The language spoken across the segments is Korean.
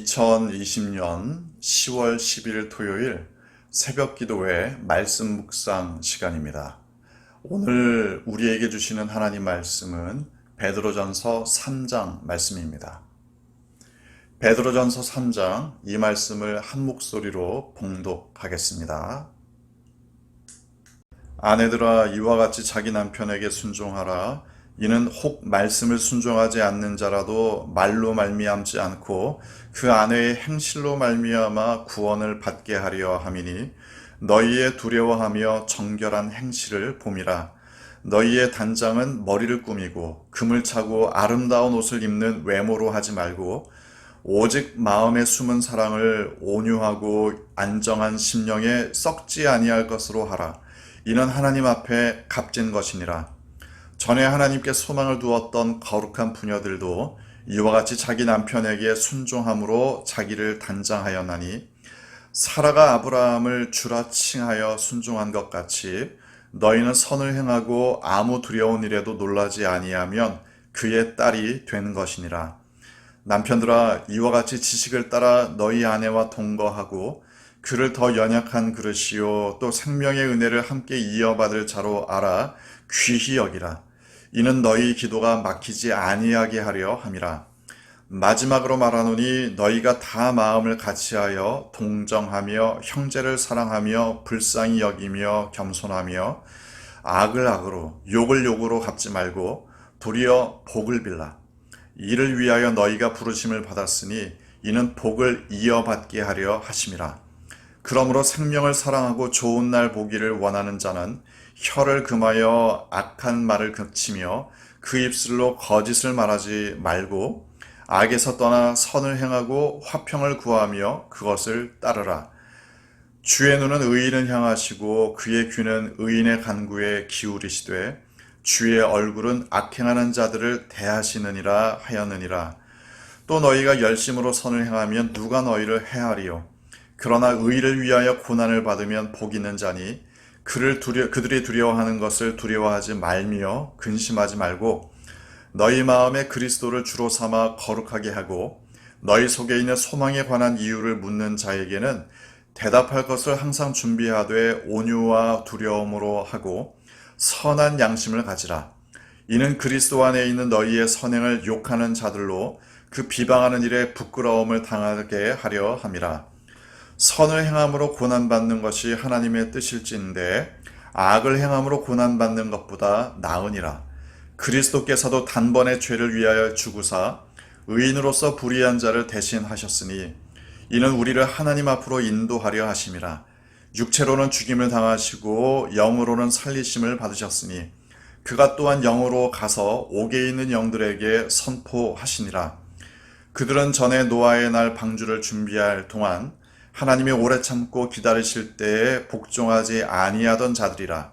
2020년 10월 10일 토요일 새벽 기도회 말씀 묵상 시간입니다. 오늘 우리에게 주시는 하나님 말씀은 베드로전서 3장 말씀입니다. 베드로전서 3장 이 말씀을 한 목소리로 봉독하겠습니다. 아내들아 이와 같이 자기 남편에게 순종하라. 이는 혹 말씀을 순종하지 않는 자라도 말로 말미암지 않고 그 아내의 행실로 말미암아 구원을 받게 하려 함이니 너희의 두려워하며 정결한 행실을 봄이라. 너희의 단장은 머리를 꾸미고 금을 차고 아름다운 옷을 입는 외모로 하지 말고 오직 마음에 숨은 사랑을 온유하고 안정한 심령에 썩지 아니할 것으로 하라. 이는 하나님 앞에 값진 것이니라. 전에 하나님께 소망을 두었던 거룩한 부녀들도 이와 같이 자기 남편에게 순종함으로 자기를 단장하였나니 사라가 아브라함을 주라 칭하여 순종한 것 같이 너희는 선을 행하고 아무 두려운 일에도 놀라지 아니하면 그의 딸이 된 것이니라. 남편들아 이와 같이 지식을 따라 너희 아내와 동거하고 그를 더 연약한 그릇이요 또 생명의 은혜를 함께 이어받을 자로 알아 귀히 여기라. 이는 너희 기도가 막히지 아니하게 하려 함이라. 마지막으로 말하노니 너희가 다 마음을 같이하여 동정하며 형제를 사랑하며 불쌍히 여기며 겸손하며 악을 악으로 욕을 욕으로 갚지 말고 도리어 복을 빌라. 이를 위하여 너희가 부르심을 받았으니 이는 복을 이어받게 하려 하심이라. 그러므로 생명을 사랑하고 좋은 날 보기를 원하는 자는 혀를 금하여 악한 말을 그치며 그 입술로 거짓을 말하지 말고 악에서 떠나 선을 행하고 화평을 구하며 그것을 따르라. 주의 눈은 의인을 향하시고 그의 귀는 의인의 간구에 기울이시되 주의 얼굴은 악행하는 자들을 대하시느니라 하였느니라. 또 너희가 열심으로 선을 행하면 누가 너희를 해하리요. 그러나 의를 위하여 고난을 받으면 복 있는 자니 그들이 두려워하는 것을 두려워하지 말며 근심하지 말고 너희 마음에 그리스도를 주로 삼아 거룩하게 하고 너희 속에 있는 소망에 관한 이유를 묻는 자에게는 대답할 것을 항상 준비하되 온유와 두려움으로 하고 선한 양심을 가지라. 이는 그리스도 안에 있는 너희의 선행을 욕하는 자들로 그 비방하는 일에 부끄러움을 당하게 하려 함이라. 선을 행함으로 고난받는 것이 하나님의 뜻일진데 악을 행함으로 고난받는 것보다 나으니라. 그리스도께서도 단번에 죄를 위하여 죽으사 의인으로서 불의한 자를 대신하셨으니 이는 우리를 하나님 앞으로 인도하려 하심이라. 육체로는 죽임을 당하시고 영으로는 살리심을 받으셨으니 그가 또한 영으로 가서 옥에 있는 영들에게 선포하시니라. 그들은 전에 노아의 날 방주를 준비할 동안 하나님이 오래 참고 기다리실 때에 복종하지 아니하던 자들이라.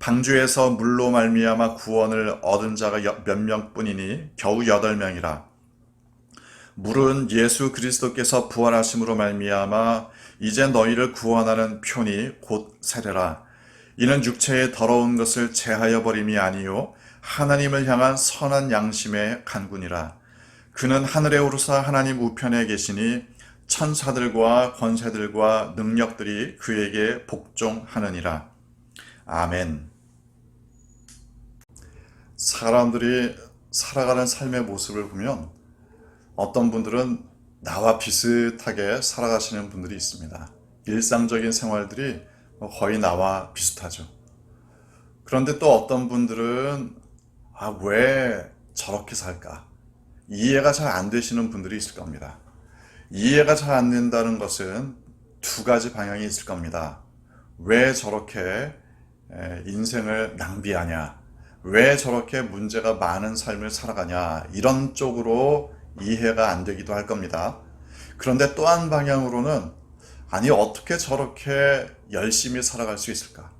방주에서 물로 말미암아 구원을 얻은 자가 몇 명뿐이니 겨우 8명이라. 물은 예수 그리스도께서 부활하심으로 말미암아 이제 너희를 구원하는 표니 곧 세례라. 이는 육체의 더러운 것을 제하여 버림이 아니요 하나님을 향한 선한 양심의 간구니라. 그는 하늘에 오르사 하나님 우편에 계시니 천사들과 권세들과 능력들이 그에게 복종하느니라. 아멘. 사람들이 살아가는 삶의 모습을 보면 어떤 분들은 나와 비슷하게 살아가시는 분들이 있습니다. 일상적인 생활들이 거의 나와 비슷하죠. 그런데 또 어떤 분들은 왜 저렇게 살까? 이해가 잘 안 되시는 분들이 있을 겁니다. 이해가 잘 안 된다는 것은 두 가지 방향이 있을 겁니다. 왜 저렇게 인생을 낭비하냐? 왜 저렇게 문제가 많은 삶을 살아가냐? 이런 쪽으로 이해가 안 되기도 할 겁니다. 그런데 또 한 방향으로는 어떻게 저렇게 열심히 살아갈 수 있을까?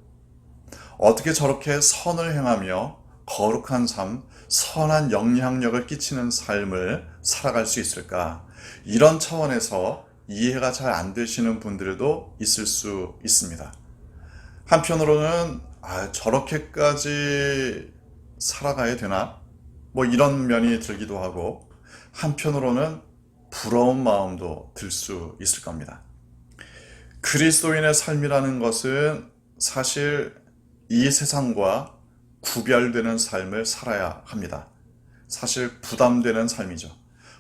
어떻게 저렇게 선을 행하며 거룩한 삶, 선한 영향력을 끼치는 삶을 살아갈 수 있을까? 이런 차원에서 이해가 잘 안 되시는 분들도 있을 수 있습니다. 한편으로는 저렇게까지 살아가야 되나? 이런 면이 들기도 하고, 한편으로는 부러운 마음도 들 수 있을 겁니다. 그리스도인의 삶이라는 것은 사실 이 세상과 구별되는 삶을 살아야 합니다. 사실 부담되는 삶이죠.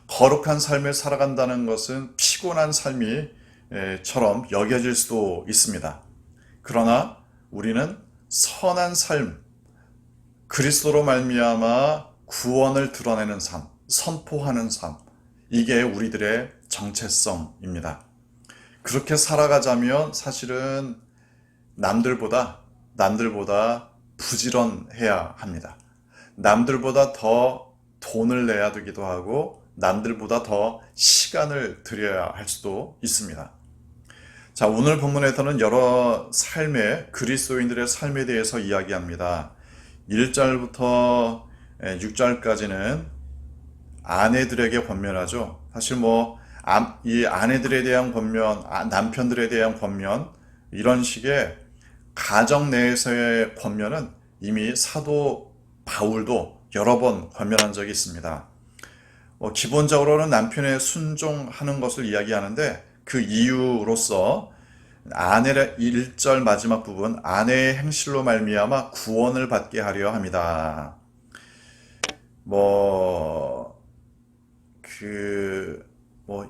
거룩한 삶을 살아간다는 것은 피곤한 삶이처럼 여겨질 수도 있습니다. 그러나 우리는 선한 삶, 그리스도로 말미암아 구원을 드러내는 삶, 선포하는 삶, 이게 우리들의 정체성입니다. 그렇게 살아가자면 사실은 남들보다 부지런해야 합니다. 남들보다 더 돈을 내야 되기도 하고 남들보다 더 시간을 들여야 할 수도 있습니다. 자, 오늘 본문에서는 여러 삶의 그리스도인들의 삶에 대해서 이야기합니다. 1절부터 6절까지는 아내들에게 권면하죠. 사실 이 아내들에 대한 권면, 남편들에 대한 권면, 이런 식의 가정 내에서의 권면은 이미 사도 바울도 여러 번 권면한 적이 있습니다. 기본적으로는 남편에 순종하는 것을 이야기하는데 그 이유로서 아내의 1절 마지막 부분, 아내의 행실로 말미암아 구원을 받게 하려 합니다.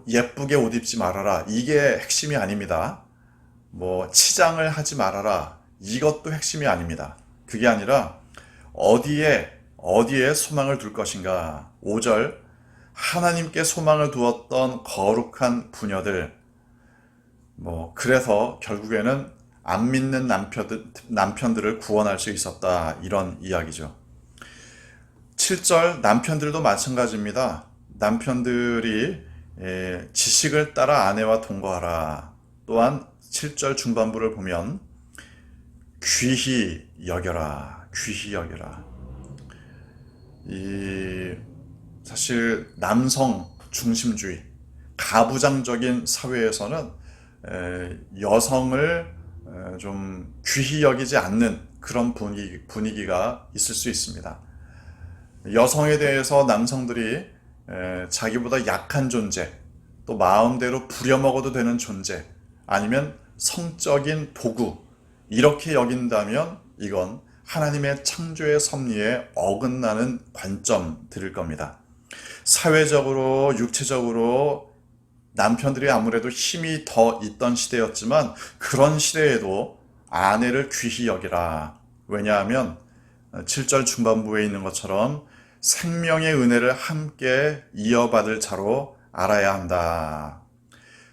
예쁘게 옷 입지 말아라. 이게 핵심이 아닙니다. 치장을 하지 말아라. 이것도 핵심이 아닙니다. 그게 아니라 어디에 소망을 둘 것인가. 5절, 하나님께 소망을 두었던 거룩한 부녀들. 그래서 결국에는 안 믿는 남편들을 구원할 수 있었다. 이런 이야기죠. 7절, 남편들도 마찬가지입니다. 남편들이 지식을 따라 아내와 동거하라. 또한 7절 중반부를 보면 귀히 여겨라. 사실 남성 중심주의, 가부장적인 사회에서는 여성을 좀 귀히 여기지 않는 그런 분위기가 있을 수 있습니다. 여성에 대해서 남성들이 자기보다 약한 존재, 또 마음대로 부려먹어도 되는 존재, 아니면 성적인 도구, 이렇게 여긴다면 이건 하나님의 창조의 섭리에 어긋나는 관점들일 겁니다. 사회적으로, 육체적으로 남편들이 아무래도 힘이 더 있던 시대였지만 그런 시대에도 아내를 귀히 여기라. 왜냐하면 7절 중반부에 있는 것처럼 생명의 은혜를 함께 이어받을 자로 알아야 한다.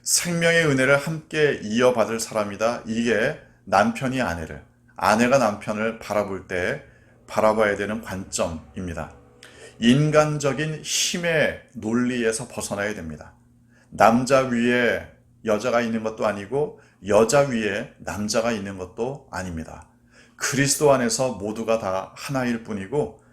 생명의 은혜를 함께 이어받을 사람이다. 이게 남편이 아내가 남편을 바라볼 때 바라봐야 되는 관점입니다. 인간적인 힘의 논리에서 벗어나야 됩니다. 남자 위에 여자가 있는 것도 아니고 여자 위에 남자가 있는 것도 아닙니다. 그리스도 안에서 모두가 다 하나일 뿐이고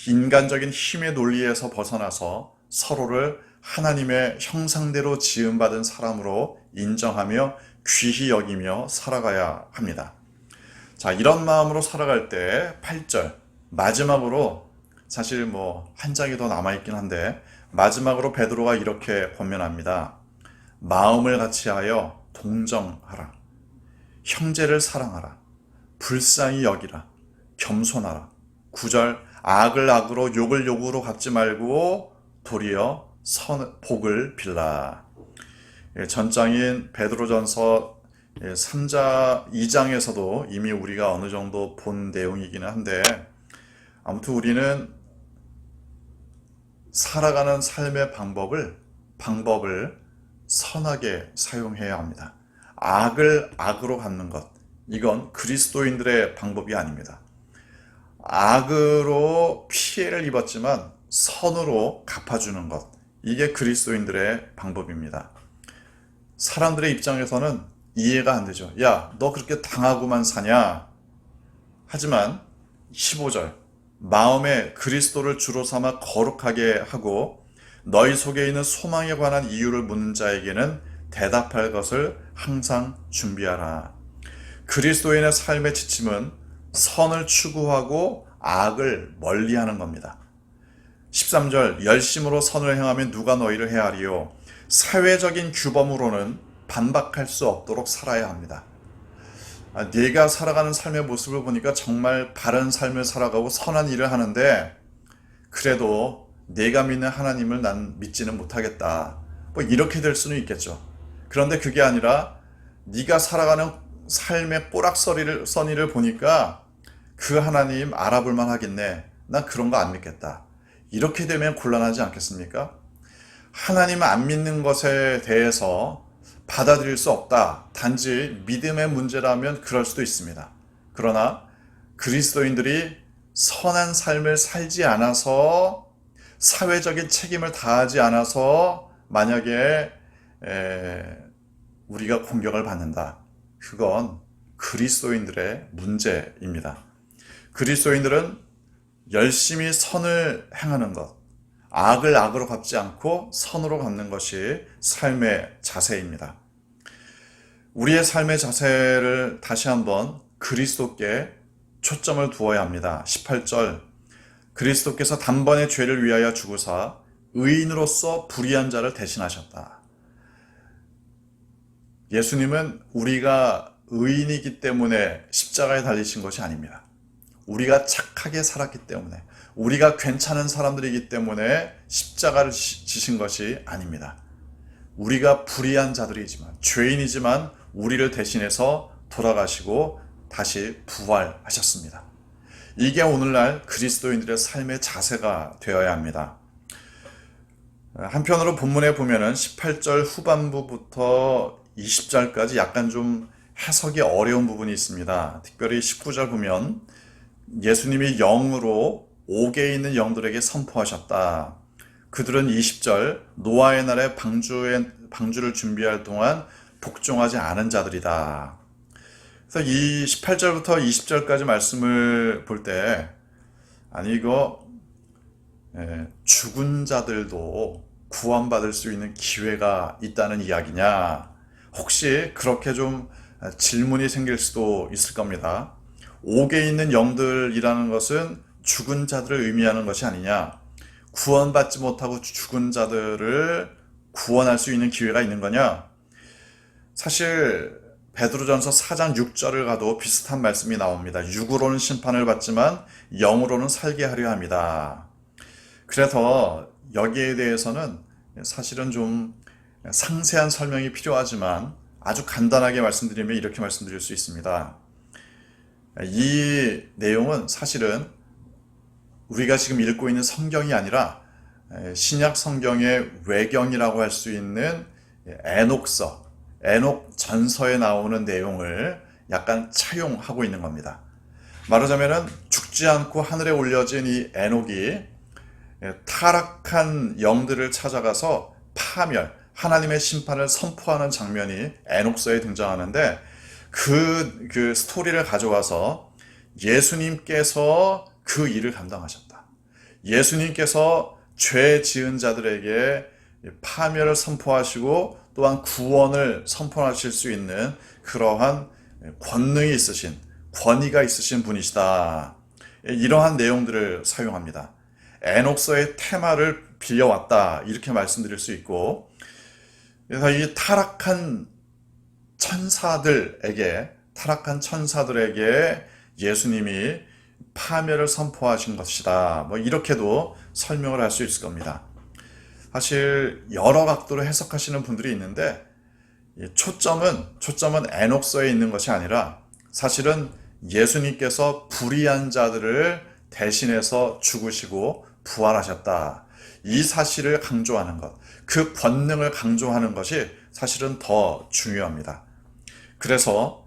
인간적인 힘의 논리에서 벗어나서 서로를 하나님의 형상대로 지음받은 사람으로 인정하며 귀히 여기며 살아가야 합니다. 자, 이런 마음으로 살아갈 때 8절 마지막으로 사실 한 장이 더 남아있긴 한데 마지막으로 베드로가 이렇게 권면합니다. 마음을 같이하여 동정하라. 형제를 사랑하라. 불쌍히 여기라. 겸손하라. 9절 악을 악으로 욕을 욕으로 갚지 말고 도리어 복을 빌라. 전장인 베드로전서 2장에서도 이미 우리가 어느 정도 본 내용이기는 한데 아무튼 우리는 살아가는 삶의 방법을 선하게 사용해야 합니다. 악을 악으로 갚는 것, 이건 그리스도인들의 방법이 아닙니다. 악으로 피해를 입었지만 선으로 갚아주는 것, 이게 그리스도인들의 방법입니다. 사람들의 입장에서는 이해가 안 되죠. 야, 너 그렇게 당하고만 사냐? 하지만 15절 마음에 그리스도를 주로 삼아 거룩하게 하고 너희 속에 있는 소망에 관한 이유를 묻는 자에게는 대답할 것을 항상 준비하라. 그리스도인의 삶의 지침은 선을 추구하고 악을 멀리하는 겁니다. 13절 열심으로 선을 행하면 누가 너희를 해하리요? 사회적인 규범으로는 반박할 수 없도록 살아야 합니다. 내가 살아가는 삶의 모습을 보니까 정말 바른 삶을 살아가고 선한 일을 하는데 그래도 내가 믿는 하나님을 난 믿지는 못하겠다. 뭐 이렇게 될 수는 있겠죠. 그런데 그게 아니라 네가 살아가는 삶의 꼬락서니를 보니까 그 하나님 알아볼 만 하겠네. 난 그런 거 안 믿겠다. 이렇게 되면 곤란하지 않겠습니까? 하나님 안 믿는 것에 대해서 받아들일 수 없다. 단지 믿음의 문제라면 그럴 수도 있습니다. 그러나 그리스도인들이 선한 삶을 살지 않아서 사회적인 책임을 다하지 않아서 만약에 우리가 공격을 받는다. 그건 그리스도인들의 문제입니다. 그리스도인들은 열심히 선을 행하는 것, 악을 악으로 갚지 않고 선으로 갚는 것이 삶의 자세입니다. 우리의 삶의 자세를 다시 한번 그리스도께 초점을 두어야 합니다. 18절 그리스도께서 단번에 죄를 위하여 죽으사 의인으로서 불의한 자를 대신하셨다. 예수님은 우리가 의인이기 때문에 십자가에 달리신 것이 아닙니다. 우리가 착하게 살았기 때문에, 우리가 괜찮은 사람들이기 때문에 십자가를 지신 것이 아닙니다. 우리가 불의한 자들이지만, 죄인이지만 우리를 대신해서 돌아가시고 다시 부활하셨습니다. 이게 오늘날 그리스도인들의 삶의 자세가 되어야 합니다. 한편으로 본문에 보면은 18절 후반부부터 20절까지 약간 좀 해석이 어려운 부분이 있습니다. 특별히 19절 보면 예수님이 영으로 옥에 있는 영들에게 선포하셨다. 그들은 20절 노아의 날에 방주를 준비할 동안 복종하지 않은 자들이다. 그래서 이 18절부터 20절까지 말씀을 볼 때 아니 이거 죽은 자들도 구원받을 수 있는 기회가 있다는 이야기냐? 혹시 그렇게 좀 질문이 생길 수도 있을 겁니다. 옥에 있는 영들이라는 것은 죽은 자들을 의미하는 것이 아니냐? 구원받지 못하고 죽은 자들을 구원할 수 있는 기회가 있는 거냐? 사실 베드로전서 4장 6절을 가도 비슷한 말씀이 나옵니다. 육으로는 심판을 받지만 영으로는 살게 하려 합니다. 그래서 여기에 대해서는 사실은 좀 상세한 설명이 필요하지만 아주 간단하게 말씀드리면 이렇게 말씀드릴 수 있습니다. 이 내용은 사실은 우리가 지금 읽고 있는 성경이 아니라 신약 성경의 외경이라고 할 수 있는 에녹 전서에 나오는 내용을 약간 차용하고 있는 겁니다. 말하자면은 죽지 않고 하늘에 올려진 이 에녹이 타락한 영들을 찾아가서 파멸, 하나님의 심판을 선포하는 장면이 에녹서에 등장하는데 그 스토리를 가져와서 예수님께서 그 일을 감당하셨다. 예수님께서 죄 지은 자들에게 파멸을 선포하시고 또한 구원을 선포하실 수 있는 그러한 권능이 있으신, 권위가 있으신 분이시다. 이러한 내용들을 사용합니다. 에녹서의 테마를 빌려왔다. 이렇게 말씀드릴 수 있고, 그래서 이 타락한 천사들에게 예수님이 파멸을 선포하신 것이다. 뭐 이렇게도 설명을 할 수 있을 겁니다. 사실 여러 각도로 해석하시는 분들이 있는데 초점은 에녹서에 있는 것이 아니라 사실은 예수님께서 불의한 자들을 대신해서 죽으시고 부활하셨다. 이 사실을 강조하는 것, 그 권능을 강조하는 것이 사실은 더 중요합니다. 그래서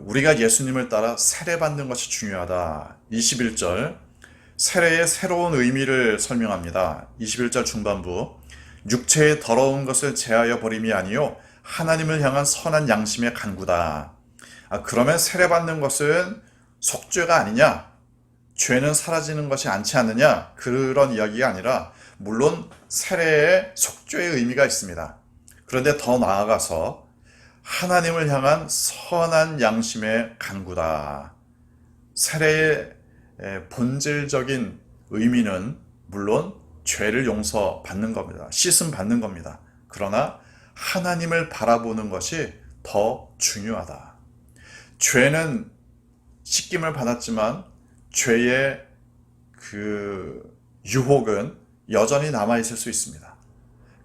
우리가 예수님을 따라 세례받는 것이 중요하다. 21절 세례의 새로운 의미를 설명합니다. 21절 중반부 육체의 더러운 것을 제하여 버림이 아니요 하나님을 향한 선한 양심의 간구다. 그러면 세례받는 것은 속죄가 아니냐? 죄는 사라지는 것이 않지 않느냐? 그런 이야기가 아니라 물론 세례에 속죄의 의미가 있습니다. 그런데 더 나아가서 하나님을 향한 선한 양심의 간구다. 세례의 본질적인 의미는 물론 죄를 용서받는 겁니다. 씻음 받는 겁니다. 그러나 하나님을 바라보는 것이 더 중요하다. 죄는 씻김을 받았지만 죄의 그 유혹은 여전히 남아있을 수 있습니다.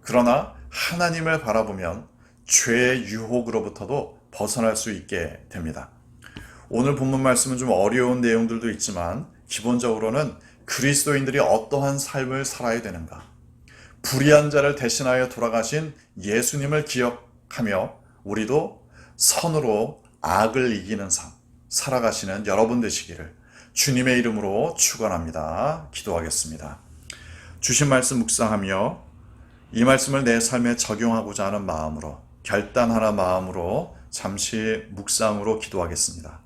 그러나 하나님을 바라보면 죄의 유혹으로부터도 벗어날 수 있게 됩니다. 오늘 본문 말씀은 좀 어려운 내용들도 있지만 기본적으로는 그리스도인들이 어떠한 삶을 살아야 되는가, 불의한 자를 대신하여 돌아가신 예수님을 기억하며 우리도 선으로 악을 이기는 삶 살아가시는 여러분 되시기를 주님의 이름으로 축원합니다. 기도하겠습니다. 주신 말씀 묵상하며 이 말씀을 내 삶에 적용하고자 하는 마음으로, 결단하는 마음으로 잠시 묵상으로 기도하겠습니다.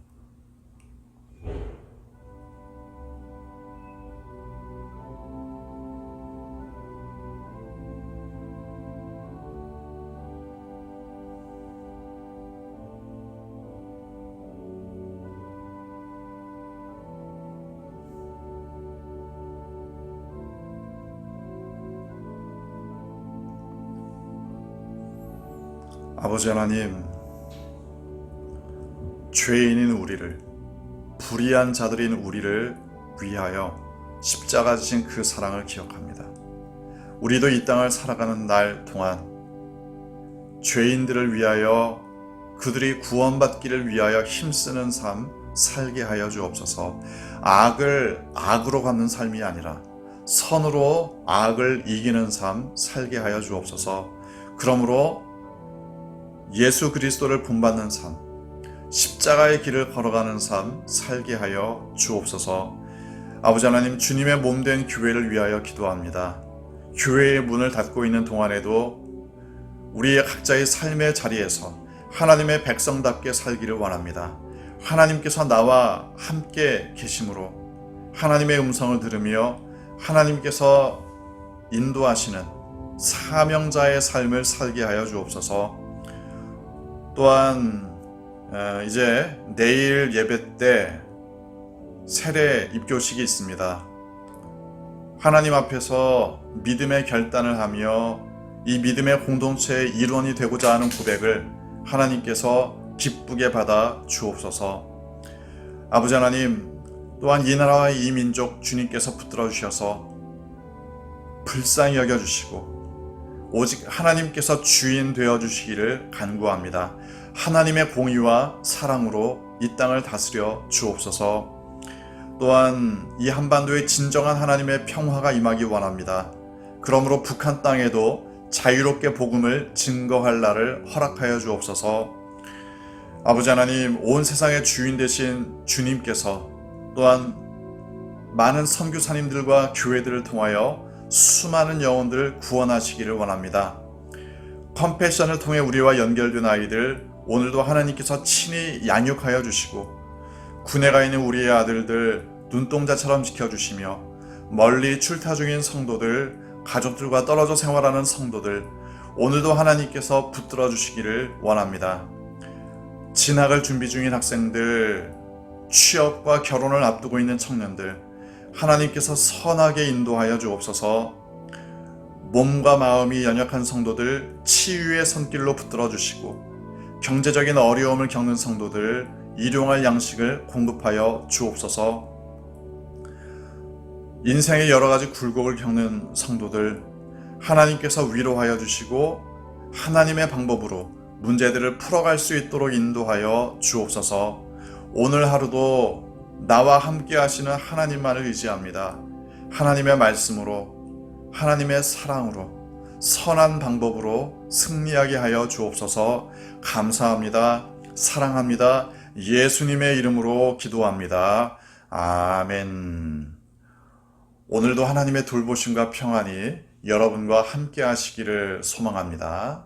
아버지 하나님, 죄인인 우리를, 불의한 자들인 우리를 위하여 십자가 지신 그 사랑을 기억합니다. 우리도 이 땅을 살아가는 날 동안 죄인들을 위하여, 그들이 구원받기를 위하여 힘쓰는 삶 살게 하여 주옵소서. 악을 악으로 갚는 삶이 아니라 선으로 악을 이기는 삶 살게 하여 주옵소서. 그러므로 예수 그리스도를 본받는 삶, 십자가의 길을 걸어가는 삶 살게 하여 주옵소서. 아버지 하나님, 주님의 몸된 교회를 위하여 기도합니다. 교회의 문을 닫고 있는 동안에도 우리의 각자의 삶의 자리에서 하나님의 백성답게 살기를 원합니다. 하나님께서 나와 함께 계심으로 하나님의 음성을 들으며 하나님께서 인도하시는 사명자의 삶을 살게 하여 주옵소서. 또한 이제 내일 예배 때 세례 입교식이 있습니다. 하나님 앞에서 믿음의 결단을 하며 이 믿음의 공동체의 일원이 되고자 하는 고백을 하나님께서 기쁘게 받아 주옵소서. 아버지 하나님, 또한 이 나라와 이 민족 주님께서 붙들어 주셔서 불쌍히 여겨주시고 오직 하나님께서 주인 되어 주시기를 간구합니다. 하나님의 공의와 사랑으로 이 땅을 다스려 주옵소서. 또한 이 한반도에 진정한 하나님의 평화가 임하기 원합니다. 그러므로 북한 땅에도 자유롭게 복음을 증거할 날을 허락하여 주옵소서. 아버지 하나님, 온 세상의 주인 되신 주님께서 또한 많은 선교사님들과 교회들을 통하여 수많은 영혼들을 구원하시기를 원합니다. 컴패션을 통해 우리와 연결된 아이들 오늘도 하나님께서 친히 양육하여 주시고 군에 가 있는 우리의 아들들 눈동자처럼 지켜주시며 멀리 출타 중인 성도들, 가족들과 떨어져 생활하는 성도들 오늘도 하나님께서 붙들어 주시기를 원합니다. 진학을 준비 중인 학생들, 취업과 결혼을 앞두고 있는 청년들 하나님께서 선하게 인도하여 주옵소서. 몸과 마음이 연약한 성도들 치유의 손길로 붙들어 주시고 경제적인 어려움을 겪는 성도들 일용할 양식을 공급하여 주옵소서. 인생의 여러 가지 굴곡을 겪는 성도들 하나님께서 위로하여 주시고 하나님의 방법으로 문제들을 풀어갈 수 있도록 인도하여 주옵소서. 오늘 하루도 나와 함께 하시는 하나님만을 의지합니다. 하나님의 말씀으로, 하나님의 사랑으로, 선한 방법으로 승리하게 하여 주옵소서. 감사합니다. 사랑합니다. 예수님의 이름으로 기도합니다. 아멘. 오늘도 하나님의 돌보심과 평안이 여러분과 함께 하시기를 소망합니다.